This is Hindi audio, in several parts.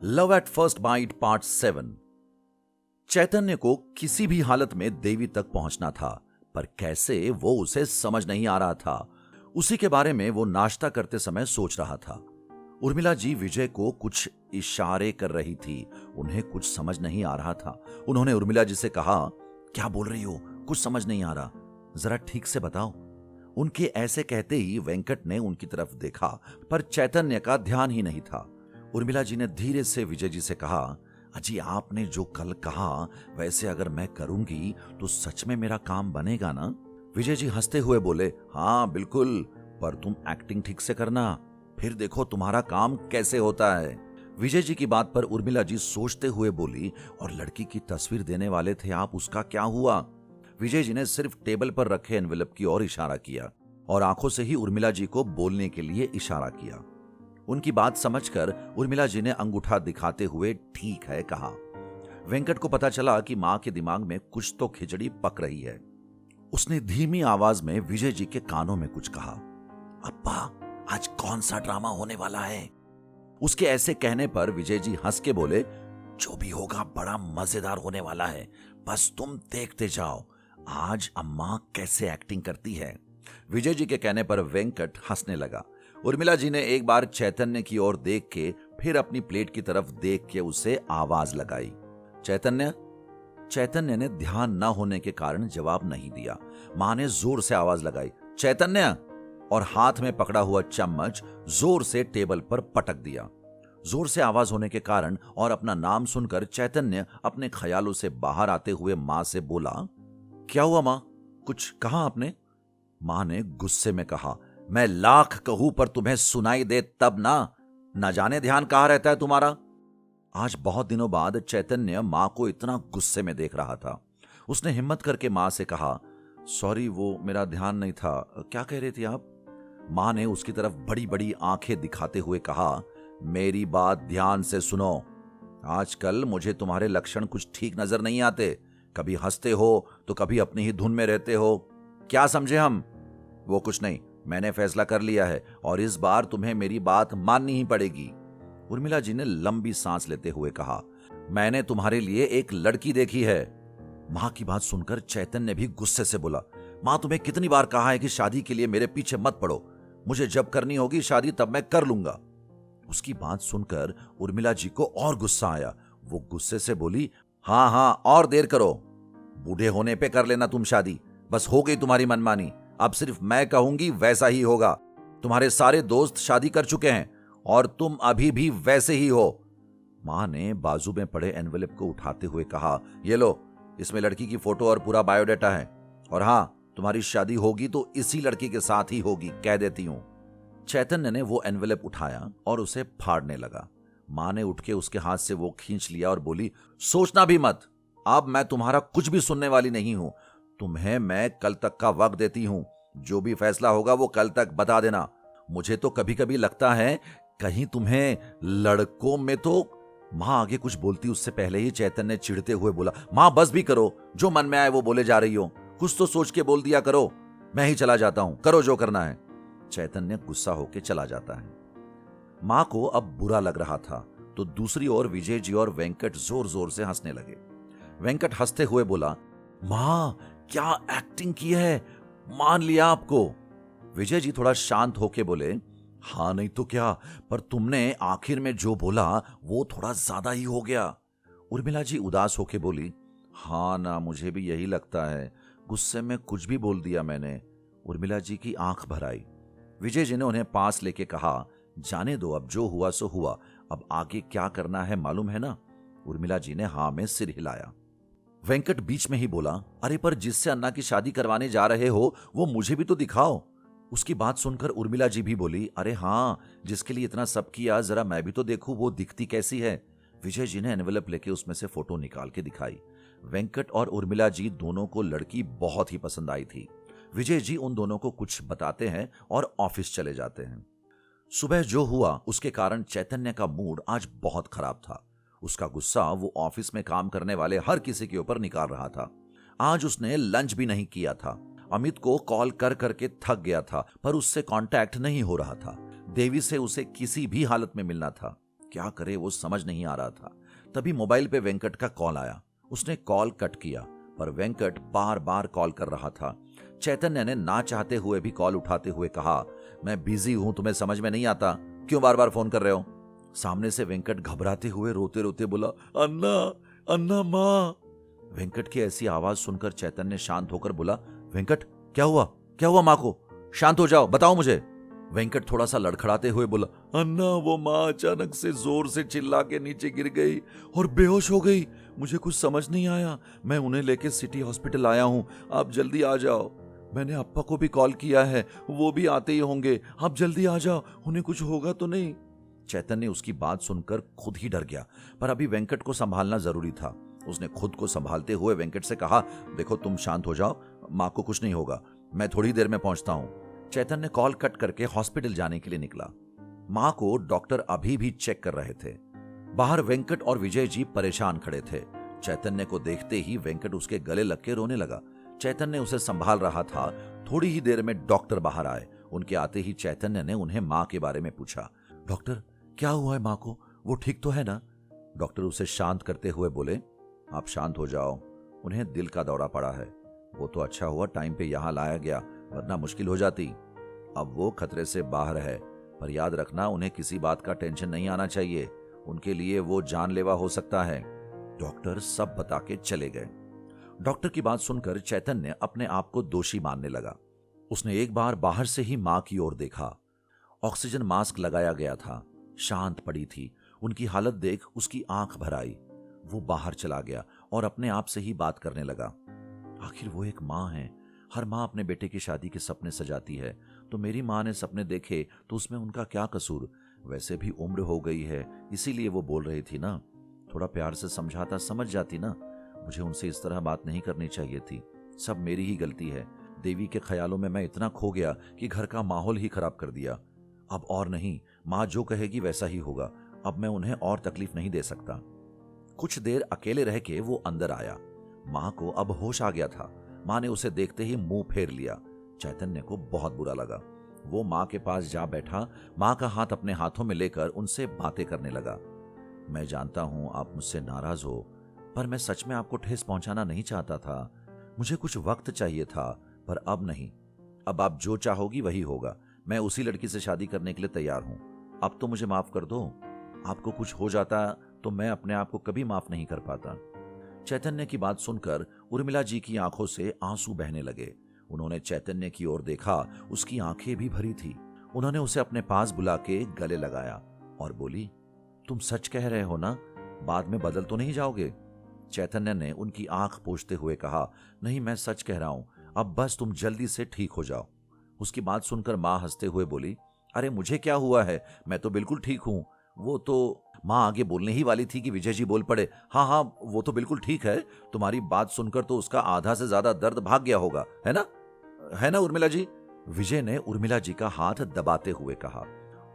Love at first bite part 7। Chaitanya को किसी भी हालत में देवी तक पहुंचना था, पर कैसे वो उसे समझ नहीं आ रहा था। उसी के बारे में वो नाश्ता करते समय सोच रहा था। उर्मिला जी विजय को कुछ इशारे कर रही थी, उन्हें कुछ समझ नहीं आ रहा था। उन्होंने उर्मिला जी से कहा, क्या बोल रही हो, कुछ समझ नहीं आ रहा, जरा ठीक से बताओ। उनके ऐसे कहते ही वेंकट ने उनकी तरफ देखा, पर चैतन्य का ध्यान ही नहीं था। उर्मिला जी ने धीरे से विजय जी से कहा, अजी आपने जो कल कहा वैसे अगर मैं करूंगी तो सच में मेरा काम बनेगा ना? विजय जी हंसते हुए बोले, हाँ बिल्कुल, पर तुम एक्टिंग ठीक से करना, फिर देखो तुम्हारा काम कैसे होता है। विजय जी की बात पर उर्मिला जी सोचते हुए बोली, और लड़की की तस्वीर देने वाले थे आप, उसका क्या हुआ? विजय जी ने सिर्फ टेबल पर रखे एनवेलप की ओर इशारा किया और आंखों से ही उर्मिला जी को बोलने के लिए इशारा किया। उनकी बात समझकर उर्मिला जी ने अंगूठा दिखाते हुए ठीक है कहा। वेंकट को पता चला कि मां के दिमाग में कुछ तो खिचड़ी पक रही है। उसने धीमी आवाज में विजय जी के कानों में कुछ कहा, अब्बा आज कौन सा ड्रामा होने वाला है? उसके ऐसे कहने पर विजय जी हंस के बोले, जो भी होगा बड़ा मजेदार होने वाला है, बस तुम देखते जाओ आज अम्मा कैसे एक्टिंग करती है। विजय जी के कहने पर वेंकट हंसने लगा। उर्मिला जी ने एक बार चैतन्य की ओर देख के फिर अपनी प्लेट की तरफ देख के उसे आवाज लगाई, चैतन्य। चैतन्य ने ध्यान न होने के कारण जवाब नहीं दिया। मां ने जोर से आवाज लगाई, चैतन्य, और हाथ में पकड़ा हुआ चम्मच जोर से टेबल पर पटक दिया। जोर से आवाज होने के कारण और अपना नाम सुनकर चैतन्य अपने ख्यालों से बाहर आते हुए मां से बोला, क्या हुआ मां, कुछ कहा आपने? मां ने गुस्से में कहा, मैं लाख कहूं पर तुम्हें सुनाई दे तब ना, न जाने ध्यान कहां रहता है तुम्हारा। आज बहुत दिनों बाद चैतन्य मां को इतना गुस्से में देख रहा था। उसने हिम्मत करके मां से कहा, सॉरी वो मेरा ध्यान नहीं था, क्या कह रही थी आप? मां ने उसकी तरफ बड़ी बड़ी आंखें दिखाते हुए कहा, मेरी बात ध्यान से सुनो। आजकल मुझे तुम्हारे लक्षण कुछ ठीक नजर नहीं आते, कभी हंसते हो तो कभी अपनी ही धुन में रहते हो। क्या समझे हम? वो कुछ नहीं, मैंने फैसला कर लिया है और इस बार तुम्हें मेरी बात माननी ही पड़ेगी। उर्मिला जी ने लंबी सांस लेते हुए कहा, मैंने तुम्हारे लिए एक लड़की देखी है। मां की बात सुनकर चैतन्य भी गुस्से से बोला, मां तुम्हें कितनी बार कहा है कि शादी के लिए मेरे पीछे मत पड़ो, मुझे जब करनी होगी शादी तब मैं कर लूंगा। उसकी बात सुनकर उर्मिला जी को और गुस्सा आया। वो गुस्से से बोली, हाँ हाँ और देर करो, बूढ़े होने पे कर लेना तुम शादी, बस हो गई तुम्हारी मनमानी, अब सिर्फ मैं कहूंगी वैसा ही होगा। तुम्हारे सारे दोस्त शादी कर चुके हैं और तुम अभी भी वैसे ही हो। मां ने बाजू में पड़े एनवेलप को उठाते हुए कहा, ये लो, इसमें लड़की की फोटो और पूरा बायोडाटा है, और हाँ तुम्हारी शादी होगी तो इसी लड़की के साथ ही होगी, कह देती हूं। चैतन्य ने वो एनवेलप उठाया और उसे फाड़ने लगा। मां ने उठ के उसके हाथ से वो खींच लिया और बोली, सोचना भी मत, अब मैं तुम्हारा कुछ भी सुनने वाली नहीं हूं। तुम्हें मैं कल तक का वक्त देती हूं, जो भी फैसला होगा वो कल तक बता देना। मुझे तो कभी कभी लगता है कहीं तुम्हें लड़कों में तो। मां आगे कुछ बोलती उससे पहले ही चैतन्य चिढ़ते हुए बोला, मां बस भी करो, जो मन में आए वो बोले जा रही हो, कुछ तो सोच के बोल दिया करो, मैं ही चला जाता हूं, करो जो करना है। चैतन्य गुस्सा होकर चला जाता है। मां को अब बुरा लग रहा था तो दूसरी ओर विजय जी और वेंकट जोर जोर से हंसने लगे। वेंकट हंसते हुए बोला, मां क्या एक्टिंग की है, मान लिया आपको। विजय जी थोड़ा शांत होके बोले, हाँ नहीं तो क्या, पर तुमने आखिर में जो बोला वो थोड़ा ज्यादा ही हो गया। उर्मिला जी उदास होके बोली, हाँ ना, मुझे भी यही लगता है, गुस्से में कुछ भी बोल दिया मैंने। उर्मिला जी की आंख भर आई। विजय जी ने उन्हें पास लेके कहा, जाने दो, अब जो हुआ सो हुआ, अब आगे क्या करना है मालूम है ना? उर्मिला जी ने हाँ में सिर हिलाया। वेंकट बीच में ही बोला, अरे पर जिससे अन्ना की शादी करवाने जा रहे हो वो मुझे भी तो दिखाओ। उसकी बात सुनकर उर्मिला जी भी बोली, अरे हाँ, जिसके लिए इतना सब किया जरा मैं भी तो देखूं वो दिखती कैसी है। विजय जी ने एनवेलप लेके उसमें से फोटो निकाल के दिखाई। वेंकट और उर्मिला जी दोनों को लड़की बहुत ही पसंद आई थी। विजय जी उन दोनों को कुछ बताते हैं और ऑफिस चले जाते हैं। सुबह जो हुआ उसके कारण चैतन्य का मूड आज बहुत खराब था। उसका गुस्सा वो ऑफिस में काम करने वाले हर किसी के ऊपर निकाल रहा था। आज उसने लंच भी नहीं किया था। अमित को कॉल कर करके थक गया था, पर उससे कांटेक्ट नहीं हो रहा था। देवी से उसे किसी भी हालत में मिलना था। क्या करे वो समझ नहीं आ रहा था। तभी मोबाइल पे वेंकट का कॉल आया। उसने कॉल कट किया, पर वेंकट बार बार कॉल कर रहा था। चैतन्य ने ना चाहते हुए भी कॉल उठाते हुए कहा, मैं बिजी हूं, तुम्हें समझ में नहीं आता, क्यों बार बार फोन कर रहे हो? सामने से वेंकट घबराते हुए रोते रोते बोला, अन्ना, अन्ना माँ। वेंकट की ऐसी आवाज सुनकर चैतन्य शांत होकर बोला, वेंकट क्या हुआ? क्या हुआ माँ को? शांत हो जाओ, बताओ मुझे। वेंकट थोड़ा सा लड़खड़ाते हुए बोला, अन्ना वो माँ अचानक से जोर से चिल्ला के नीचे गिर गई और बेहोश हो गई। मुझे कुछ समझ नहीं आया। मैं उन्हें लेके सिटी हॉस्पिटल आया हूँ, आप जल्दी आ जाओ। मैंने अप्पा को भी कॉल किया है, वो भी आते ही होंगे। आप जल्दी आ जाओ, उन्हें कुछ होगा तो नहीं? चैतन्य उसकी बात सुनकर खुद ही डर गया, पर अभी वेंकट को संभालना जरूरी था। उसने खुद को संभालते हुए वेंकट से कहा, देखो तुम शांत हो जाओ, माँ को कुछ नहीं होगा, मैं थोड़ी देर में पहुंचता हूं। चैतन्य कॉल कट करके हॉस्पिटल जाने के लिए निकला। माँ को डॉक्टर अभी भी चेक कर रहे थे। बाहर वेंकट और विजय जी परेशान खड़े थे। चैतन्य को देखते ही वेंकट उसके गले लग के रोने लगा। चैतन्य उसे संभाल रहा था। थोड़ी ही देर में डॉक्टर बाहर आए। उनके आते ही चैतन्य ने उन्हें माँ के बारे में पूछा, डॉक्टर क्या हुआ है माँ को? वो ठीक तो है ना? डॉक्टर उसे शांत करते हुए बोले, आप शांत हो जाओ, उन्हें दिल का दौरा पड़ा है। वो तो अच्छा हुआ टाइम पे यहाँ लाया गया, वरना मुश्किल हो जाती। अब वो खतरे से बाहर है, पर याद रखना उन्हें किसी बात का टेंशन नहीं आना चाहिए, उनके लिए वो जानलेवा हो सकता है। डॉक्टर सब बता के चले गए। डॉक्टर की बात सुनकर चैतन्य अपने आप को दोषी मानने लगा। उसने एक बार बाहर से ही मां की ओर देखा। ऑक्सीजन मास्क लगाया गया था, शांत पड़ी थी। उनकी हालत देख उसकी आंख भर आई। वो बाहर चला गया और अपने आप से ही बात करने लगा, आखिर वो एक मां है। हर मां अपने बेटे की शादी के सपने सजाती है, तो मेरी मां ने सपने देखे तो उसमें उनका क्या कसूर? वैसे भी उम्र हो गई है, इसीलिए वो बोल रही थी ना। थोड़ा प्यार से समझाता समझ जाती ना। मुझे उनसे इस तरह बात नहीं करनी चाहिए थी। सब मेरी ही गलती है। देवी के ख्यालों में मैं इतना खो गया कि घर का माहौल ही खराब कर दिया। अब और नहीं, माँ जो कहेगी वैसा ही होगा। अब मैं उन्हें और तकलीफ नहीं दे सकता। कुछ देर अकेले रह के वो अंदर आया। माँ को अब होश आ गया था। माँ ने उसे देखते ही मुंह फेर लिया। चैतन्य को बहुत बुरा लगा। वो माँ के पास जा बैठा, माँ का हाथ अपने हाथों में लेकर उनसे बातें करने लगा। मैं जानता हूं आप मुझसे नाराज हो, पर मैं सच में आपको ठेस पहुंचाना नहीं चाहता था। मुझे कुछ वक्त चाहिए था, पर अब नहीं। अब आप जो चाहोगी वही होगा। मैं उसी लड़की से शादी करने के लिए तैयार हूं। अब तो मुझे माफ कर दो। आपको कुछ हो जाता तो मैं अपने आप को कभी माफ नहीं कर पाता। चैतन्य की बात सुनकर उर्मिला जी की आंखों से आंसू बहने लगे। उन्होंने चैतन्य की ओर देखा, उसकी आंखें भी भरी थी। उन्होंने उसे अपने पास बुला के गले लगाया और बोली, तुम सच कह रहे हो ना? बाद में बदल तो नहीं जाओगे? चैतन्य ने उनकी आंख पोंछते हुए कहा, नहीं मैं सच कह रहा हूं, अब बस तुम जल्दी से ठीक हो जाओ। उसकी बात सुनकर मां हंसते हुए बोली, अरे मुझे क्या हुआ है, मैं तो बिल्कुल ठीक हूं। वो तो मां आगे बोलने ही वाली थी कि विजय जी बोल पड़े, हाँ हाँ वो तो बिल्कुल ठीक है। तुम्हारी बात सुनकर तो उसका आधा से ज्यादा दर्द भाग गया होगा, है ना? है ना उर्मिला जी? विजय ने उर्मिला जी का हाथ दबाते हुए कहा।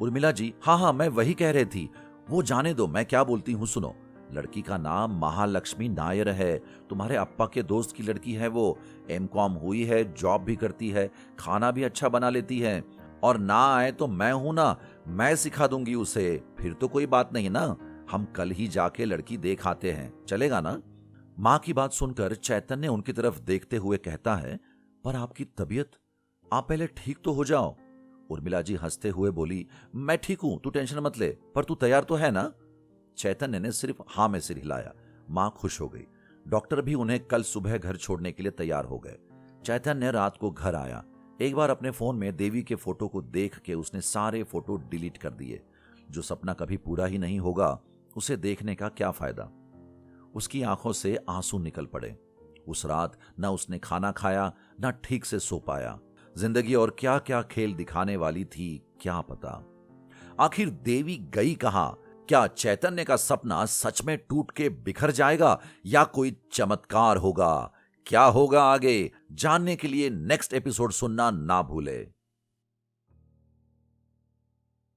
उर्मिला जी, हाँ हाँ मैं वही कह रही थी। वो जाने दो, मैं क्या बोलती हूँ सुनो। लड़की का नाम महालक्ष्मी नायर है। तुम्हारे अप्पा के दोस्त की लड़की है। वो एमकॉम हुई है, जॉब भी करती है, खाना भी अच्छा बना लेती है। और ना आए तो मैं हूं ना, मैं सिखा दूंगी उसे। फिर तो कोई बात नहीं ना, हम कल ही जाके लड़की देख आते हैं, चलेगा ना? मां की बात सुनकर चैतन्य उनकी तरफ देखते हुए कहता है, पर आपकी तबीयत, आप पहले ठीक तो हो जाओ। उर्मिला जी हंसते हुए बोली, मैं ठीक हूं, तू टेंशन मत ले, पर तू तैयार तो है ना? चैतन्य ने सिर्फ हाँ में सिर हिलाया। मां खुश हो गई। डॉक्टर भी उन्हें कल सुबह घर छोड़ने के लिए तैयार हो गए। चैतन्य रात को घर आया। एक बार अपने फोन में देवी के फोटो को देख के उसने सारे फोटो डिलीट कर दिए। जो सपना कभी पूरा ही नहीं होगा, उसे देखने का क्या फायदा? उसकी आंखों से आंसू निकल पड़े। उस रात न उसने खाना खाया, न ठीक से सो पाया। जिंदगी और क्या क्या खेल दिखाने वाली थी, क्या पता। आखिर देवी गई कहां? क्या चैतन्य का सपना सच में टूट के बिखर जाएगा या कोई चमत्कार होगा? क्या होगा आगे, जानने के लिए नेक्स्ट एपिसोड सुनना ना भूले।